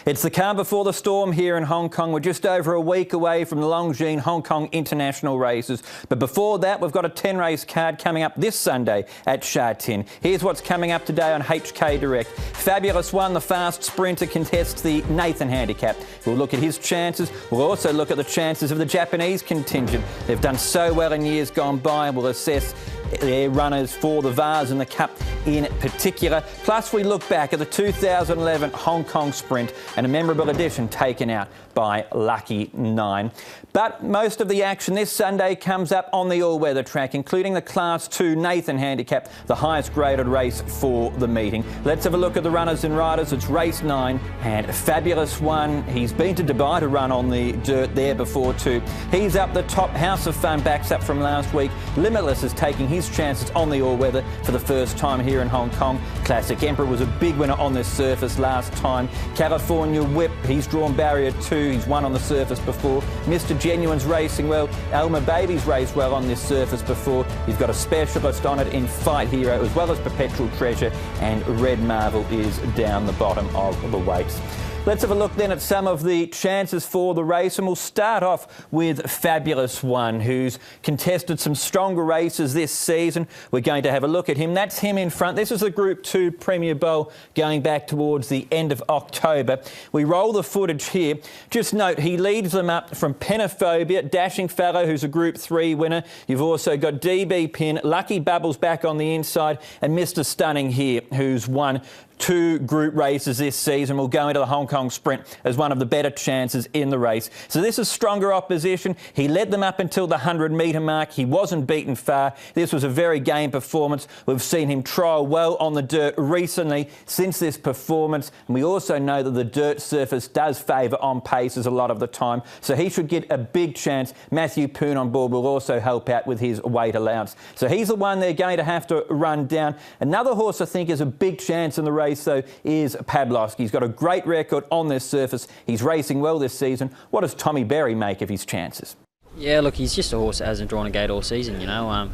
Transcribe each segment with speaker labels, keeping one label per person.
Speaker 1: It's the calm before the storm here in Hong Kong. We're just over a week away from the Longines Hong Kong International races. But before that, we've got a 10-race card coming up this Sunday at Sha Tin. Here's what's coming up today on HK Direct. Fabulous One, the fast sprinter, contests the Nathan Handicap. We'll look at his chances. We'll also look at the chances of the Japanese contingent. They've done so well in years gone by, and we'll assess their runners for the Vase and the Cup in particular. Plus, we look back at the 2011 Hong Kong Sprint and a memorable edition taken out by Lucky 9. But most of the action this Sunday comes up on the all-weather track, including the Class 2 Nathan Handicap, the highest graded race for the meeting. Let's have a look at the runners and riders. It's race 9 and Fabulous One. He's been to Dubai to run on the dirt there before too. He's up the top. House of Fun backs up from last week. Limitless is taking his chances on the all-weather for the first time here in Hong Kong. Classic Emperor was a big winner on this surface last time. California Whip, he's drawn barrier 2. He's won on the surface before. Mr. Genuine's racing well. Elmer Baby's raced well on this surface before. He's got a specialist on it in Fight Hero, as well as Perpetual Treasure, and Red Marvel is down the bottom of the weights. Let's have a look then at some of the chances for the race, and we'll start off with Fabulous One, who's contested some stronger races this season. We're going to have a look at him. That's him in front. This is the Group 2 Premier Bowl going back towards the end of October. We roll the footage here. Just note, he leads them up from Penophobia, Dashing Fellow, who's a Group 3 winner. You've also got DB Pin, Lucky Bubbles back on the inside, and Mr. Stunning here, who's won 2 group races this season, will go into the Hong Kong Sprint as one of the better chances in the race. So this is stronger opposition. He led them up until the 100-metre mark. He wasn't beaten far. This was a very game performance. We've seen him trial well on the dirt recently since this performance. And we also know that the dirt surface does favour on paces a lot of the time. So he should get a big chance. Matthew Poon on board will also help out with his weight allowance. So he's the one they're going to have to run down. Another horse I think is a big chance in the race though is Pavlovsky. He's got a great record on this surface. He's racing well this season. What does Tommy Berry make of his chances?
Speaker 2: Yeah, look, he's just a horse that hasn't drawn a gate all season, you know.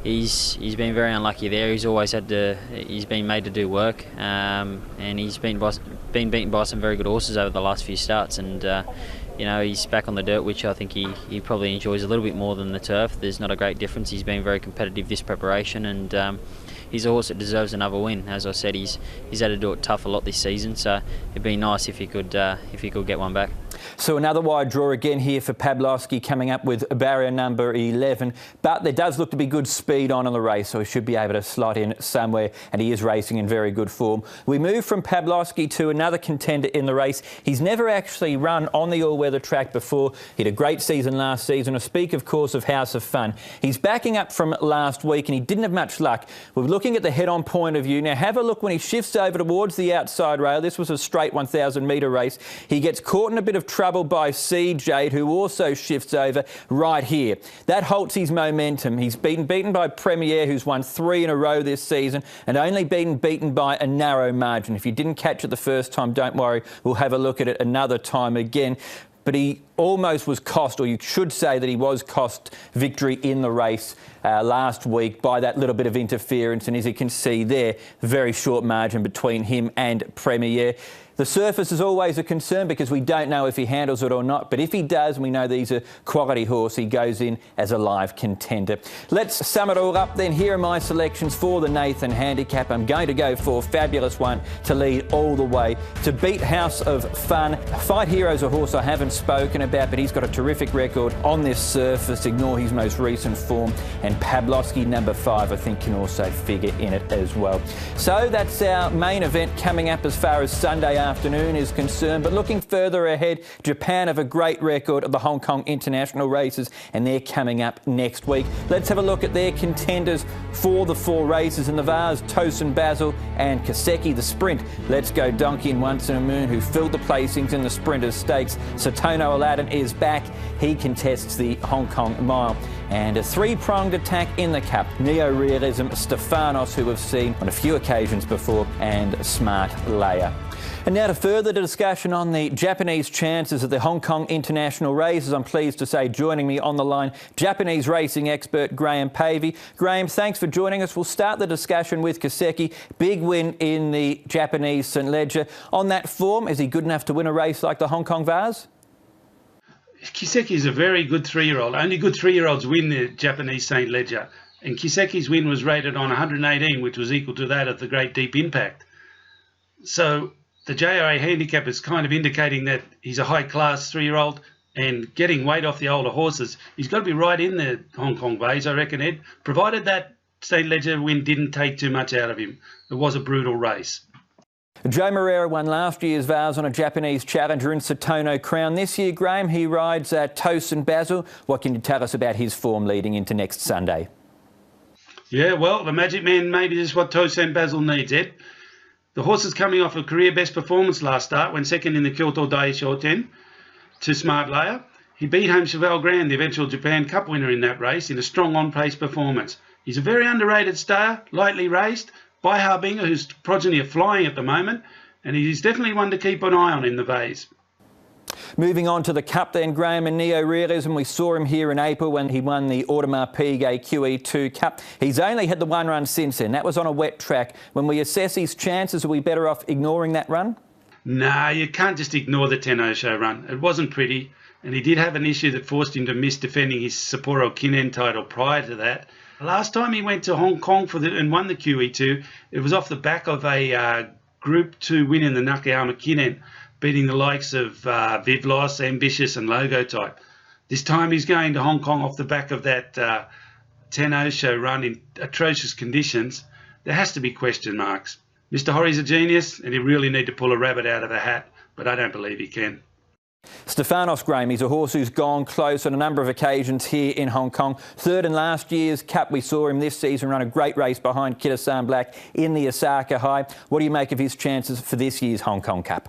Speaker 2: He's been very unlucky there. He's always had to. He's been made to do work, and he's been beaten by some very good horses over the last few starts. And you know, he's back on the dirt, which I think he probably enjoys a little bit more than the turf. There's not a great difference. He's been very competitive this preparation, and he's a horse that deserves another win. As I said, he's had to do it tough a lot this season, so it'd be nice if he could get one back.
Speaker 1: So another wide draw again here for Pavlovsky, coming up with barrier number 11. But there does look to be good speed on in the race, so he should be able to slot in somewhere, and he is racing in very good form. We move from Pavlovsky to another contender in the race. He's never actually run on the all-weather track before. He had a great season last season. I speak, of course, of House of Fun. He's backing up from last week, and he didn't have much luck. We're looking at the head-on point of view. Now, have a look when he shifts over towards the outside rail. This was a straight 1,000-metre race. He gets caught in a bit of trouble by Sea Jade, who also shifts over right here. That halts his momentum. He's beaten by Premier, who's won 3 in a row this season, and only beaten by a narrow margin. If you didn't catch it the first time, don't worry. We'll have a look at it another time again. But he almost was cost, or you should say that he was cost victory in the race last week by that little bit of interference. And as you can see there, very short margin between him and Premier. The surface is always a concern because we don't know if he handles it or not. But if he does, and we know that he's a quality horse, he goes in as a live contender. Let's sum it all up then. Here are my selections for the Nathan Handicap. I'm going to go for Fabulous One to lead all the way. To beat House of Fun, Fight Hero's a horse I haven't spoken about, but he's got a terrific record on this surface. Ignore his most recent form. And Pavlovsky, number 5, I think can also figure in it as well. So that's our main event coming up as far as Sunday afternoon is concerned. But looking further ahead, Japan have a great record at the Hong Kong International races, and they're coming up next week. Let's have a look at their contenders for the 4 races in the Vase: Tosin Basil and Kaseki. The Sprint, Let's Go Donkey and Once in a Moon, who filled the placings in the Sprinters Stakes. Satono Aladdin is back. He contests the Hong Kong Mile. And a 3-pronged attack in the Cup: Neo-Realism, Stefanos, who we've seen on a few occasions before, and Smart Layer. And now to further the discussion on the Japanese chances at the Hong Kong International Races, I'm pleased to say joining me on the line, Japanese racing expert Graham Pavey. Graham, thanks for joining us. We'll start the discussion with Kiseki. Big win in the Japanese St Leger. On that form, is he good enough to win a race like the Hong Kong Vase?
Speaker 3: Kiseki is a very good three-year-old. Only good three-year-olds win the Japanese St Leger. And Kiseki's win was rated on 118, which was equal to that of the Great Deep Impact. So the JRA handicap is kind of indicating that he's a high-class three-year-old, and getting weight off the older horses, he's got to be right in the Hong Kong Vase, I reckon, Ed, provided that St Leger win didn't take too much out of him. It was a brutal race.
Speaker 1: Joe Moreira won last year's Vase on a Japanese challenger in Satono Crown. This year, Graham, he rides Tosin Basil. What can you tell us about his form leading into next Sunday?
Speaker 3: Yeah, well, the Magic Man maybe is what Tosin Basil needs, Ed. The horse is coming off a career best performance last start when second in the Kyoto Dai Shoten to Smart Layer. He beat home Cheval Grand, the eventual Japan Cup winner in that race, in a strong on-pace performance. He's a very underrated stayer, lightly raced, by Harbinger, whose progeny are flying at the moment, and he's definitely one to keep an eye on in the Vase.
Speaker 1: Moving on to the Cup then, Graham, and Neo Realism. We saw him here in April when he won the Audemars Piguet QE2 Cup. He's only had the one run since then. That was on a wet track. When we assess his chances, are we better off ignoring that run?
Speaker 3: Nah, you can't just ignore the Tenno Show run. It wasn't pretty, and he did have an issue that forced him to miss defending his Sapporo Kinen title prior to that. Last time he went to Hong Kong and won the QE2, it was off the back of a Group 2 win in the Nakayama Kinen, beating the likes of Vivlos, Ambitious and Logotype. This time he's going to Hong Kong off the back of that Tenno Show run in atrocious conditions. There has to be question marks. Mr. Horry's a genius, and he really need to pull a rabbit out of the hat, but I don't believe he can.
Speaker 1: Stefanos, Graham, he's a horse who's gone close on a number of occasions here in Hong Kong. Third in last year's Cup, we saw him this season run a great race behind Kitasan Black in the Osaka High. What do you make of his chances for this year's Hong Kong Cup?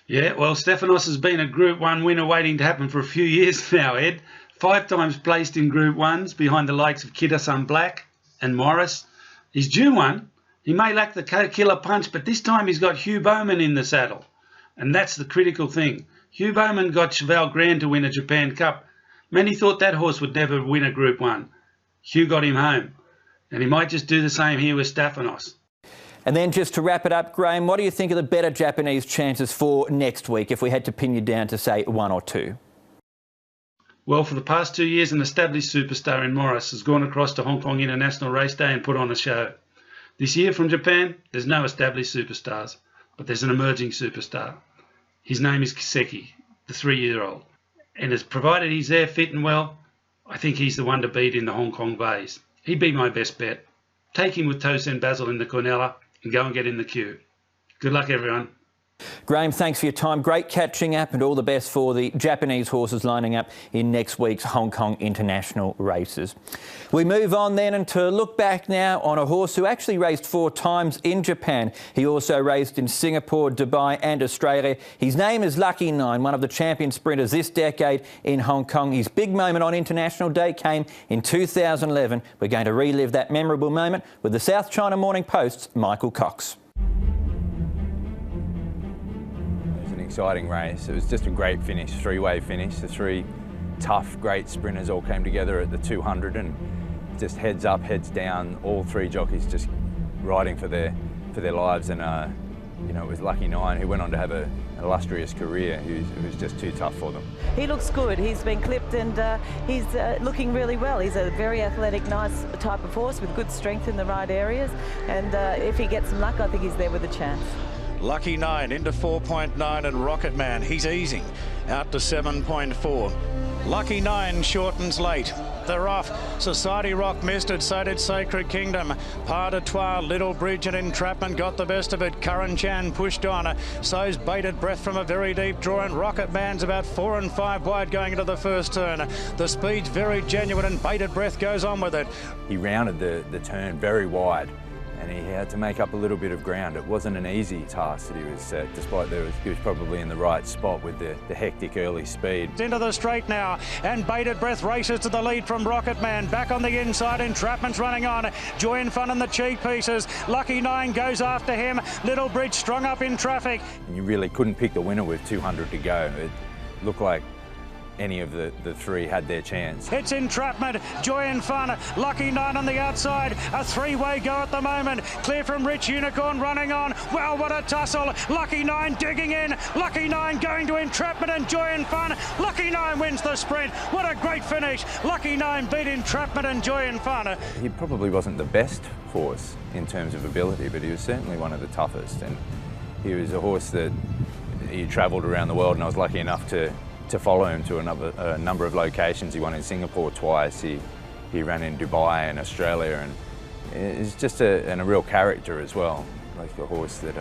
Speaker 3: Yeah, well, Stefanos has been a Group 1 winner waiting to happen for a few years now, Ed. 5 times placed in Group 1s behind the likes of Kitasan Black and Morris. He's due one. He may lack the killer punch, but this time he's got Hugh Bowman in the saddle. And that's the critical thing. Hugh Bowman got Cheval Grand to win a Japan Cup. Many thought that horse would never win a Group 1. Hugh got him home. And he might just do the same here with Stefanos.
Speaker 1: And then just to wrap it up, Graham, what do you think of the better Japanese chances for next week if we had to pin you down to, say, 1 or 2?
Speaker 3: Well, for the past 2 years, an established superstar in Morris has gone across to Hong Kong International Race Day and put on a show. This year from Japan, there's no established superstars, but there's an emerging superstar. His name is Kiseki, the 3-year-old. And as provided he's there fit and well, I think he's the one to beat in the Hong Kong Vase. He'd be my best bet. Take him with Tosin Basil in the Cornella and go and get in the queue. Good luck, everyone.
Speaker 1: Graham, thanks for your time. Great catching up and all the best for the Japanese horses lining up in next week's Hong Kong International Races. We move on then and to look back now on a horse who actually raced 4 times in Japan. He also raced in Singapore, Dubai and Australia. His name is Lucky 9, one of the champion sprinters this decade in Hong Kong. His big moment on International Day came in 2011. We're going to relive that memorable moment with the South China Morning Post's Michael Cox.
Speaker 4: Exciting race. It was just a great finish, 3-way finish. The 3 tough, great sprinters all came together at the 200 and just heads up, heads down, all 3 jockeys just riding for their lives. And you know, it was Lucky 9 who went on to have an illustrious career, who was just too tough for them.
Speaker 5: He looks good. He's been clipped and he's looking really well. He's a very athletic, nice type of horse with good strength in the right areas. And if he gets some luck, I think he's there with a chance.
Speaker 6: Lucky 9 into 4.9 and Rocket Man, he's easing out to 7.4. Lucky 9 shortens late. They're off. Society Rock missed it, so did Sacred Kingdom. Pas de Trois, Little Bridge and Entrapment got the best of it. Curran Chan pushed on. So's Bated Breath from a very deep draw, and Rocket Man's about 4 and 5 wide going into the first turn. The speed's very genuine and Bated Breath goes on with it.
Speaker 4: He rounded the turn very wide. and he had to make up a little bit of ground. It wasn't an easy task that he was set, despite he was probably in the right spot with the hectic early speed.
Speaker 6: Into the straight now, and Bated Breath races to the lead from Rocket Man. Back on the inside, Entrapment's running on. Joy and Fun in the cheek pieces. Lucky 9 goes after him. Little Bridge strung up in traffic.
Speaker 4: And you really couldn't pick the winner with 200 to go. It looked like any of the three had their chance.
Speaker 6: It's Entrapment, Joy and Fun, Lucky 9 on the outside, a three-way go at the moment, clear from Rich Unicorn running on. Wow, what a tussle, Lucky 9 digging in, Lucky 9 going to Entrapment and Joy and Fun. Lucky 9 wins the sprint, what a great finish. Lucky 9 beat Entrapment and Joy and Fun.
Speaker 4: He probably wasn't the best horse in terms of ability, but he was certainly one of the toughest, and he was a horse that he travelled around the world, and I was lucky enough to follow him to a number of locations. He won in Singapore twice, he ran in Dubai and Australia, and he's just a real character as well, like a horse that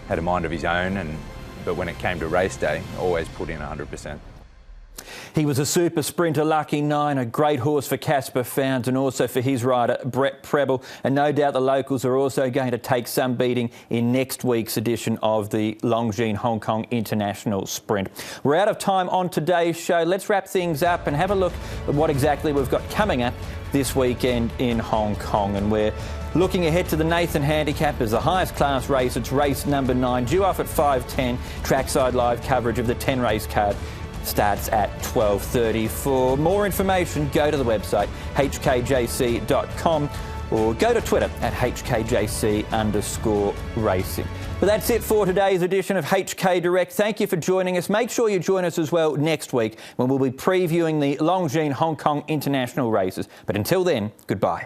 Speaker 4: had a mind of his own, but when it came to race day, always put in 100%.
Speaker 1: He was a super sprinter, Lucky 9, a great horse for Casper Founds and also for his rider, Brett Preble. And no doubt the locals are also going to take some beating in next week's edition of the Longines Hong Kong International Sprint. We're out of time on today's show. Let's wrap things up and have a look at what exactly we've got coming up this weekend in Hong Kong. And we're looking ahead to the Nathan Handicap as the highest class race. It's race number 9, due off at 5:10. Trackside live coverage of the 10 race card starts at 12:30. For more information, go to the website hkjc.com or go to Twitter at hkjc_racing. But that's it for today's edition of HK Direct. Thank you for joining us. Make sure you join us as well next week when we'll be previewing the Longines Hong Kong International races. But until then, goodbye.